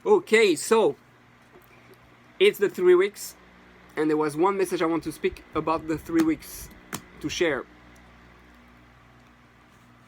Okay, so it's the 3 weeks, and there was one message I want to speak about the 3 weeks to share.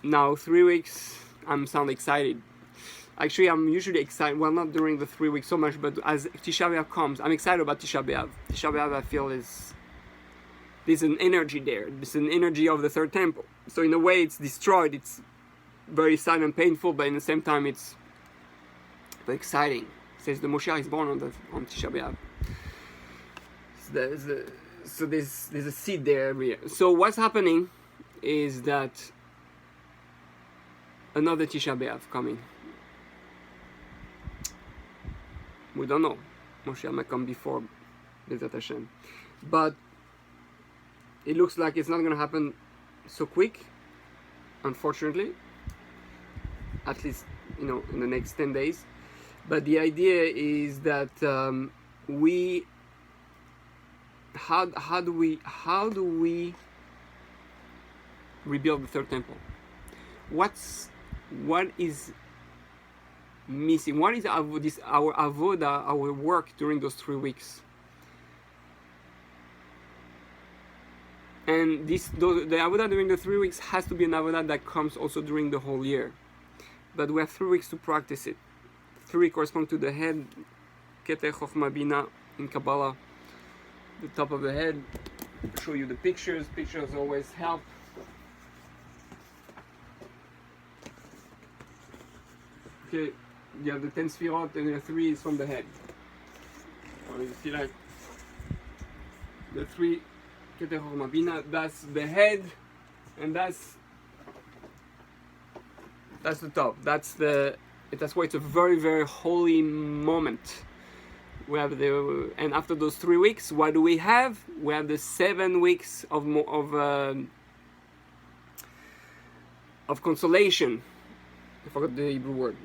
Now, 3 weeks, I'm sound excited. Actually, I'm usually excited. Well, not during the 3 weeks so much, but as Tisha B'Av comes, I'm excited about Tisha B'Av. Tisha B'Av, I feel, there's an energy there. There's an energy of the third temple. So in a way, it's destroyed. It's very sad and painful, but in the same time, it's very exciting. It says the Moshiach is born on Tisha B'Av. So there's a seed there every year. So what's happening is that another Tisha B'Av coming. We don't know. Moshiach might come before Bezat Hashem. But it looks like it's not going to happen so quick, unfortunately. At least, in the next 10 days. But the idea is that how do we rebuild the third temple? What is missing? What is our avoda, our work during those 3 weeks? And the avoda during the 3 weeks has to be an avoda that comes also during the whole year. But we have 3 weeks to practice it. 3 correspond to the head, Keter Chochma Bina in Kabbalah, the top of the head. I'll show you the pictures. Pictures always help. Okay, you have the 10 Sfirot and the 3 is from the head. So you see like the 3 Keter Chochma Bina, that's the head, and that's the top. That's why it's a very, very holy moment. We have and after those 3 weeks, what do we have? We have the 7 weeks of consolation. I forgot the Hebrew word.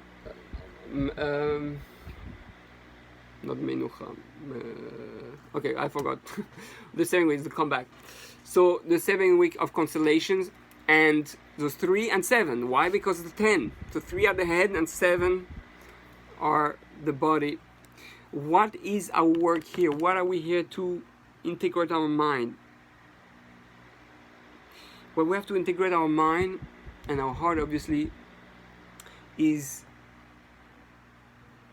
Not menucha. Okay, I forgot. The 7 weeks to come back. So the 7 week of consolations, and those 3 and 7. Why? Because the 10. So 3 are the head and 7 are the body. What is our work here? What are we here to integrate our mind? Well, we have to integrate our mind and our heart, obviously, is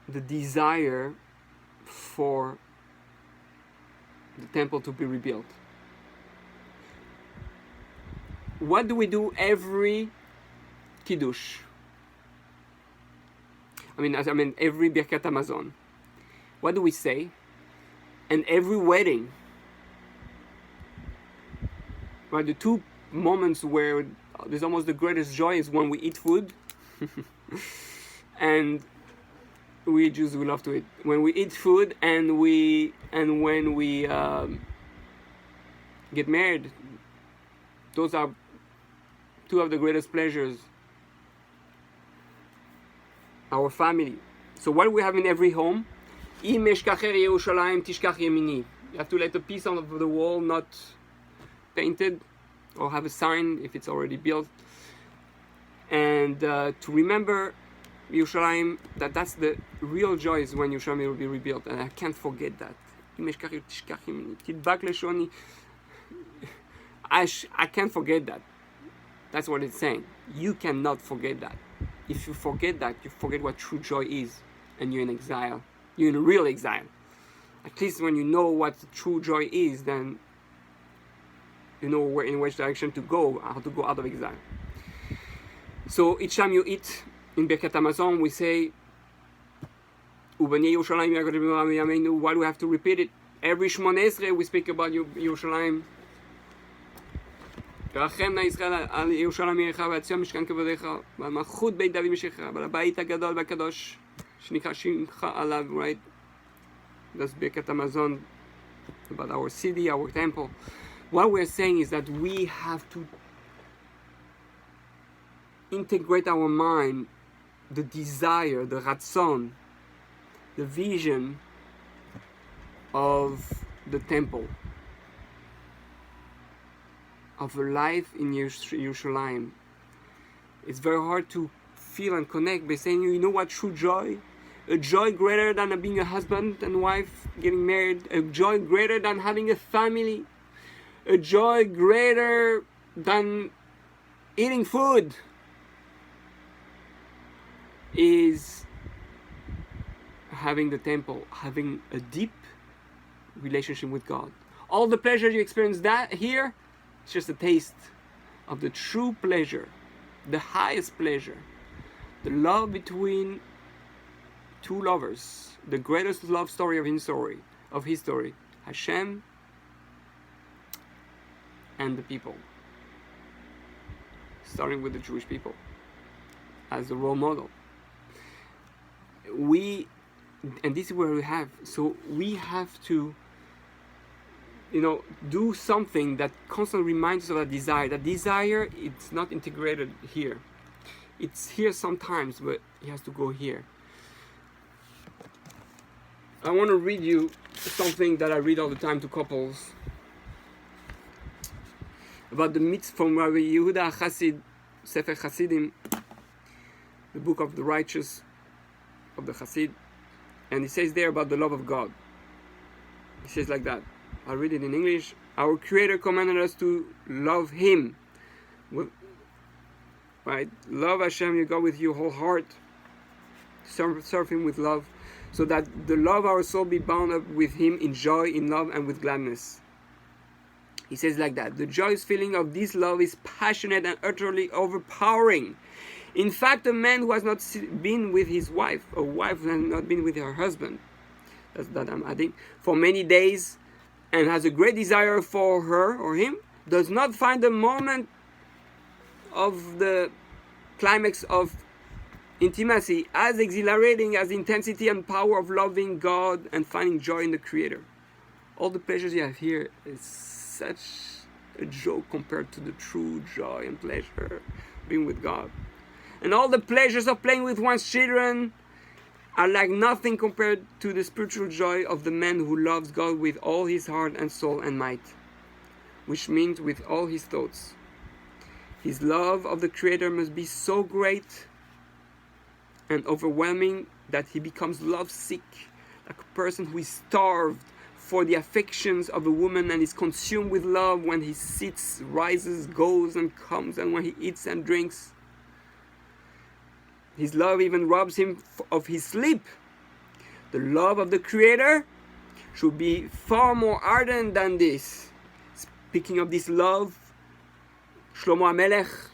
the desire for the temple to be rebuilt. What do we do every Kiddush? Every Birkat Hamazon. What do we say? And every wedding. Right, the 2 moments where there's almost the greatest joy is when we eat food. And we Jews, we love to eat. When we eat food and when we get married, those are 2 of the greatest pleasures. Our family. So what do we have in every home? You have to let a piece of the wall not painted, or have a sign if it's already built, and to remember Yerushalayim, that's the real joy, is when Yerushalayim will be rebuilt, and I can't forget that. I can't forget that. That's what it's saying. You cannot forget that. If you forget that, you forget what true joy is, and you're in exile. You're in real exile. At least when you know what true joy is, then you know in which direction to go, how to go out of exile. So each time you eat in Birkat Hamazon, we say, what do we have to repeat it? Every Shmoneh Esrei we speak about Yerushalayim. תרחם נא ישראל על ירושלים עירך ועל ציון משכן כבודיך ועל מלכות בית דוד משכך ועל הבית הגדול והקדוש שנקרא שמך עליו, right? That's Birkat Hamazon, about our city, our temple. What we're saying is that we have to integrate our mind, the desire, the ratzon, the vision of the temple, of a life in Yerushalayim. It's very hard to feel and connect by saying, you know what true joy? a joy greater than being a husband and wife, getting married, a joy greater than having a family, a joy greater than eating food is having the temple, having a deep relationship with God. All the pleasure you experience that here, it's just a taste of the true pleasure, the highest pleasure, the love between two lovers, the greatest love story of history, Hashem and the people, starting with the Jewish people as the role model. And this is where we have to, do something that constantly reminds us of that desire. That desire, it's not integrated here. It's here sometimes, but it has to go here. I want to read you something that I read all the time to couples about the myths from Rabbi Yehuda Chassid, Sefer Chassidim, the book of the righteous of the Chassid, and he says there about the love of God. He says like that. I'll read it in English. Our Creator commanded us to love Him. Right? Love Hashem, your God, with your whole heart. Serve Him with love, so that the love of our soul be bound up with Him in joy, in love, and with gladness. He says like that. The joyous feeling of this love is passionate and utterly overpowering. In fact, a man who has not been with his wife, a wife who has not been with her husband, that's that I'm adding, for many days, and has a great desire for her or him, does not find the moment of the climax of intimacy as exhilarating as the intensity and power of loving God and finding joy in the Creator. All the pleasures you have here is such a joke compared to the true joy and pleasure being with God. And all the pleasures of playing with one's children are like nothing compared to the spiritual joy of the man who loves God with all his heart and soul and might, which means with all his thoughts. His love of the Creator must be so great and overwhelming that he becomes lovesick, like a person who is starved for the affections of a woman and is consumed with love when he sits, rises, goes and comes, and when he eats and drinks. His love even robs him of his sleep. The love of the Creator should be far more ardent than this. Speaking of this love, Shlomo HaMelech,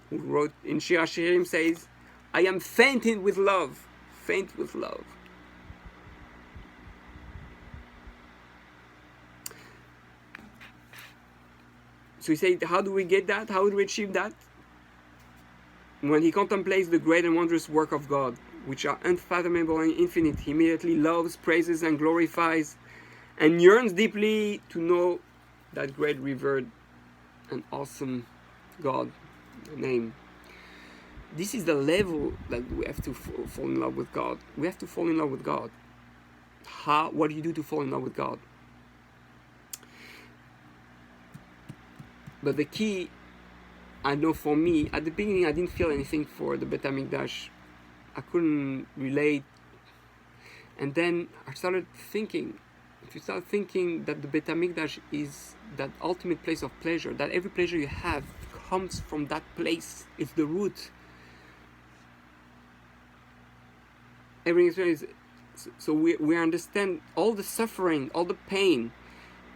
who wrote in Shir HaShirim, says, I am fainted with love, faint with love. So he said, how do we get that? How do we achieve that? When he contemplates the great and wondrous work of God, which are unfathomable and infinite, he immediately loves, praises, and glorifies, and yearns deeply to know that great, revered, and awesome God name. This is the level that we have to fall in love with God. We have to fall in love with God. What do you do to fall in love with God? But the key, I know for me, at the beginning I didn't feel anything for the Bet HaMikdash. I couldn't relate. And then I started thinking, if you start thinking that the Bet HaMikdash is that ultimate place of pleasure, that every pleasure you have comes from that place, it's the root. Every experience, so we understand all the suffering, all the pain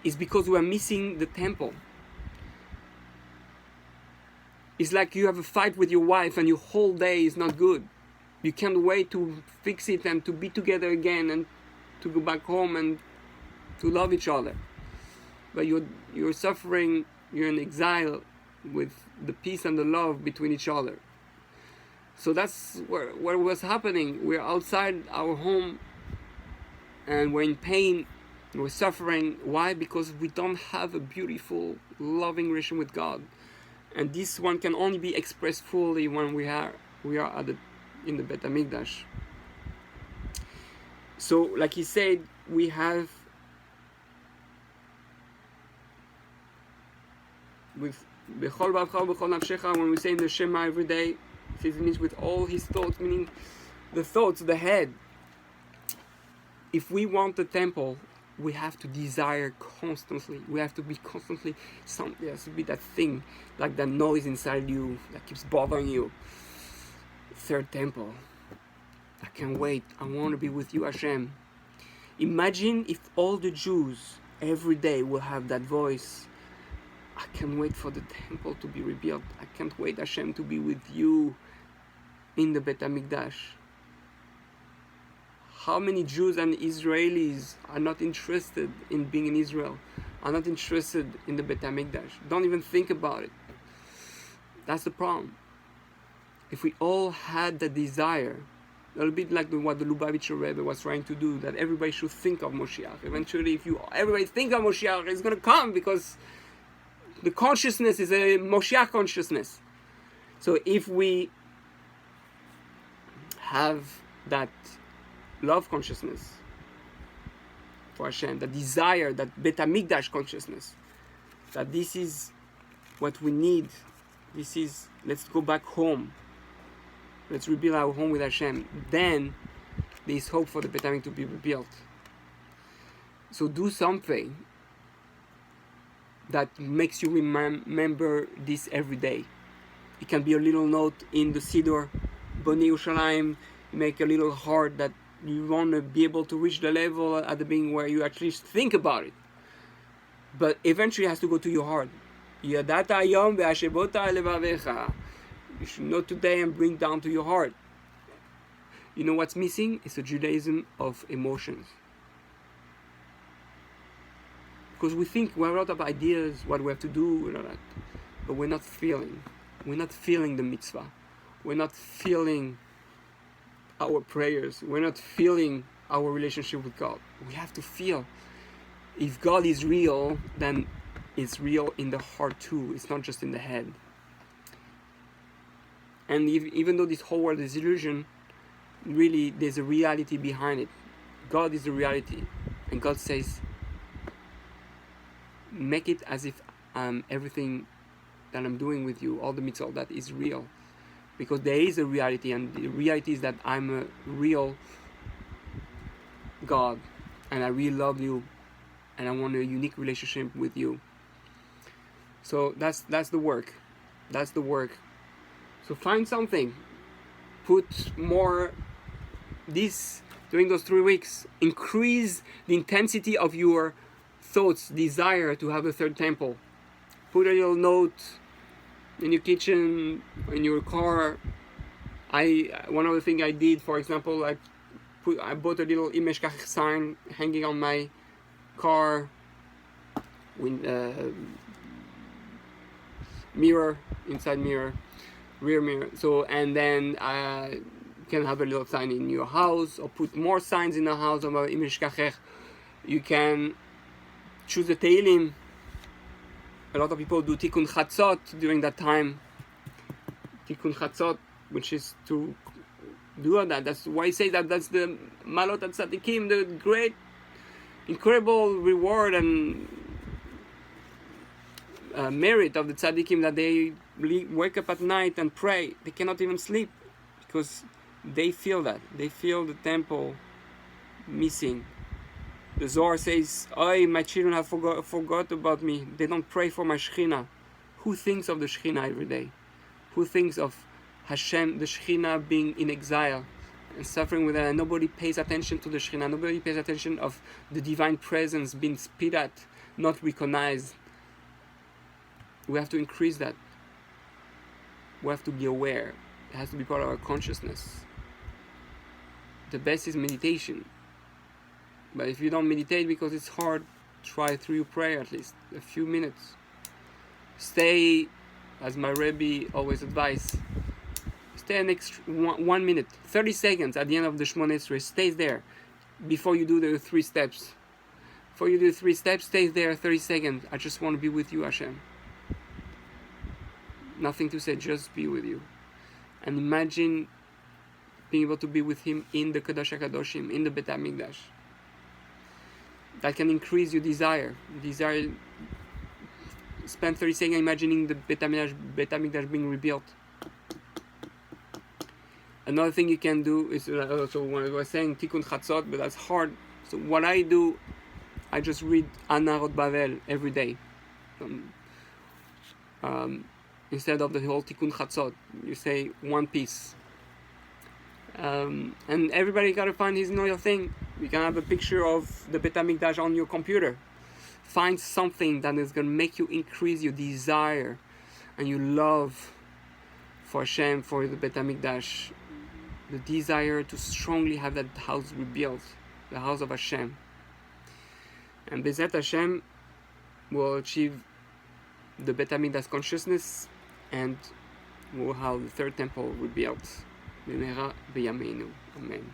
is because we are missing the temple. It's like you have a fight with your wife and your whole day is not good. You can't wait to fix it and to be together again and to go back home and to love each other. But you're suffering, you're in exile with the peace and the love between each other. So that's what was happening. We're outside our home and we're in pain, we're suffering. Why? Because we don't have a beautiful, loving relation with God. And this one can only be expressed fully when we are in the Bet HaMikdash. So, like he said, we have with Bechol Bavcha Bechol Nafshecha, when we say in the Shema every day, it means with all his thoughts, meaning the thoughts, the head. if we want the temple, we have to desire constantly. We have to be constantly, there has to be that thing, like that noise inside you that keeps bothering you. Third temple. I can't wait. I want to be with you, Hashem. Imagine if all the Jews every day will have that voice. I can't wait for the temple to be rebuilt. I can't wait, Hashem, to be with you in the Bet HaMikdash. How many Jews and Israelis are not interested in being in Israel, are not interested in the Bet HaMikdash? Don't even think about it. That's the problem. If we all had the desire, a little bit like what the Lubavitcher Rebbe was trying to do, that everybody should think of Moshiach. Eventually, if everybody think of Moshiach, it's going to come, because the consciousness is a Moshiach consciousness. So if we have that love consciousness for Hashem, the desire, that Bet HaMikdash consciousness, that this is what we need, this is, let's go back home, let's rebuild our home with Hashem, then there is hope for the Bet HaMikdash to be rebuilt. So do something that makes you remember this every day. It can be a little note in the Siddur, Boni Yerushalayim, make a little heart that you want to be able to reach the level at the beginning where you at least think about it. But eventually it has to go to your heart. Yadata hayom ve'ashebota levavecha. You should know today and bring down to your heart. You know what's missing? It's a Judaism of emotions. Because we think we have a lot of ideas, what we have to do, and all that, but we're not feeling. We're not feeling the mitzvah. We're not feeling our prayers. We're not feeling our relationship with God. We have to feel. If God is real, then it's real in the heart too. It's not just in the head. And even though this whole world is illusion, really there's a reality behind it. God is the reality. And God says, make it as if everything that I'm doing with you, all the mitzvah, that is real. Because there is a reality, and the reality is that I'm a real God, and I really love you, and I want a unique relationship with you. So that's the work. That's the work. So find something. Put more during those 3 weeks. Increase the intensity of your thoughts, desire to have a third temple. Put a little note in your kitchen, in your car. One of the things I did, for example, I bought a little Image Kach sign hanging on my car mirror, inside mirror, rear mirror. So, and then I can have a little sign in your house, or put more signs in the house about Image Kach. You can choose the Tehillim. A lot of people do Tikkun Chatzot during that time. Tikkun Chatzot, which is to do that. That's why I say that that's the Malot HaTzadikim, the great, incredible reward and merit of the Tzadikim, that they wake up at night and pray. They cannot even sleep because they feel that. They feel the temple missing. The Zohar says, "Oh, my children have forgot about me. They don't pray for my Shekhinah." Who thinks of the Shekhinah every day? Who thinks of Hashem, the Shekhinah, being in exile and suffering with that? And nobody pays attention to the Shekhinah. Nobody pays attention of the divine presence being spit at, not recognized. We have to increase that. We have to be aware. It has to be part of our consciousness. The best is meditation. But if you don't meditate because it's hard, try through your prayer at least a few minutes. Stay, as my Rebbe always advised, stay an extra 1 minute, 30 seconds at the end of the Shmoneh Esrei. Stay there before you do the 3 steps. Before you do the 3 steps, stay there 30 seconds. I just want to be with you, Hashem. Nothing to say, just be with you. And imagine being able to be with Him in the Kodesh HaKadoshim, in the Bet HaMikdash. That can increase your desire. Spend 30 seconds imagining the Bet HaMikdash being rebuilt. Another thing you can do is, also when I was saying Tikkun Chatzot, but that's hard So what I do, I just read Anarot Bavel every day. Instead of the whole Tikkun Chatzot, you say one piece. And everybody gotta find his know your thing. You can have a picture of the Bet HaMikdash on your computer. Find something that is gonna make you increase your desire and your love for Hashem, for the Bet HaMikdash. The desire to strongly have that house rebuilt, the house of Hashem. And Bezat Hashem will achieve the Bet HaMikdash consciousness, and will have the third temple rebuilt. B'mehera b'yameinu. Amen.